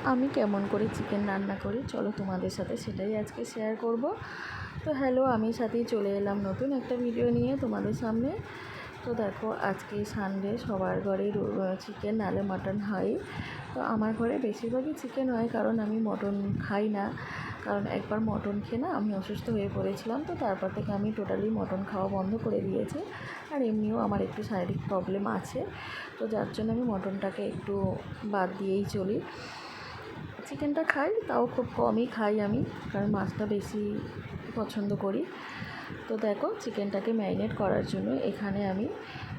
আমি কেমন করে চিকেন রান্না করি চলো তোমাদের সাথে সেটাই আজকে শেয়ার করব। তো হ্যালো, আমি সাথেই চলে এলাম নতুন একটা ভিডিও নিয়ে তোমাদের সামনে। তো দেখো, আজকে সানডে, সবার ঘরে চিকেন নালে মাটন হয়। তো আমার ঘরে বেশিরভাগই চিকেন হয়, কারণ আমি মটন খাই না। কারণ একবার মটন খেয়ে না আমি অসুস্থ হয়ে পড়েছিলাম। তো তারপর থেকে আমি টোটালি মটন খাওয়া বন্ধ করে দিয়েছি। আর এমনিও আমার একটু শারীরিক প্রবলেম আছে, তো যার জন্য আমি মটনটাকে একটু বাদ দিয়েই চলি। চিকেনটা খাই, তাও খুব কমই খাই আমি, কারণ মাছটা বেশি পছন্দ করি। তো দেখো, চিকেনটাকে ম্যারিনেট করার জন্য এখানে আমি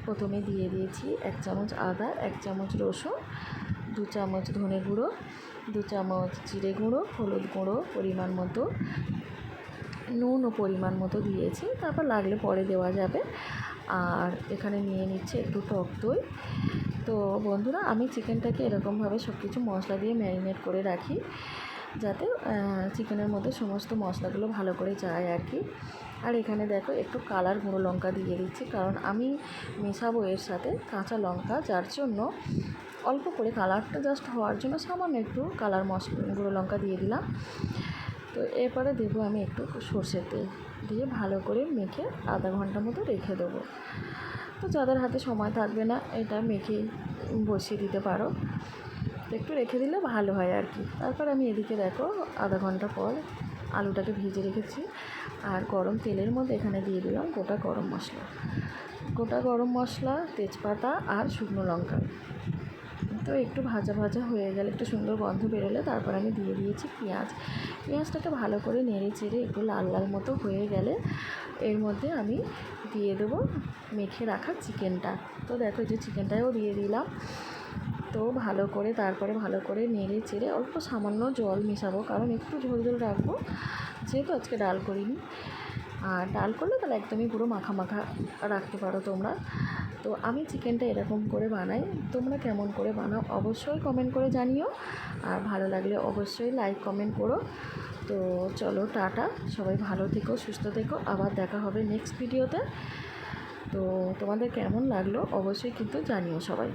প্রথমে দিয়ে দিয়েছি 1 চামচ আদা, 1 চামচ রসুন, 2 চামচ ধনে গুঁড়ো, 2 চামচ জিরে গুঁড়ো, হলুদ গুঁড়ো পরিমাণ মতো, নুনও পরিমাণ মতো দিয়েছি, তারপর লাগলে পরে দেওয়া যাবে। আর এখানে নিয়ে নিচ্ছে একটু টক দই। তো বন্ধুরা, আমি চিকেনটাকে এরকমভাবে সব কিছু মশলা দিয়ে ম্যারিনেট করে রাখি, যাতে চিকেনের মধ্যে সমস্ত মশলাগুলো ভালো করে যায় আর কি। আর এখানে দেখো, একটু কালার গুঁড়ো লঙ্কা দিয়ে দিচ্ছি, কারণ আমি মেশাবো এর সাথে কাঁচা লঙ্কা, যার জন্য অল্প করে কালারটা জাস্ট হওয়ার জন্য সামান্য একটু কালার গুঁড়ো লঙ্কা দিয়ে দিলাম। তো এরপরে দেবো আমি একটু সর্ষের তেল, দিয়ে ভালো করে মেখে আধা ঘন্টা মতো রেখে দেবো। তো যাদের হাতে সময় থাকবে না, এটা মেখে বসিয়ে দিতে পারো, একটু রেখে দিলে ভালো হয় আর কি। তারপর আমি এদিকে দেখো, আধা ঘন্টা পর আলুটাকে ভেজে রেখেছি। আর গরম তেলের মধ্যে এখানে দিয়ে দিলাম গোটা গরম মশলা, তেজপাতা আর শুকনো লঙ্কা। তো একটু ভাজা ভাজা হয়ে গেলে, একটু সুন্দর গন্ধ বেরোলে, তারপর আমি দিয়ে দিয়েছি পেঁয়াজটাকে ভালো করে নেড়ে চেড়ে একটু লাল লাল মতো হয়ে গেলে এর মধ্যে আমি দিয়ে দেবো মেখে রাখা চিকেনটা। তো দেখো, যে চিকেনটাও দিয়ে দিলাম। তো তারপরে ভালো করে নেড়ে চেড়ে অল্প সামান্য জল মেশাবো, কারণ একটু ঝোল ঝোল রাখবো, যেহেতু আজকে ডাল করিনি। আর ডাল করলে তাহলে একদমই পুরো মাখা মাখা রাখতে পারো তোমরা। তো আমি চিকেনটা এরকম করে বানাই, তোমরা কেমন করে বানাও অবশ্যই কমেন্ট করে জানিও। আর ভালো লাগলে অবশ্যই লাইক কমেন্ট করো। তো চলো, টাটা, সবাই ভালো থেকো, সুস্থ থেকো, আবার দেখা হবে নেক্সট ভিডিওতে। তো তোমাদের কেমন লাগলো অবশ্যই কিন্তু জানিও সবাই।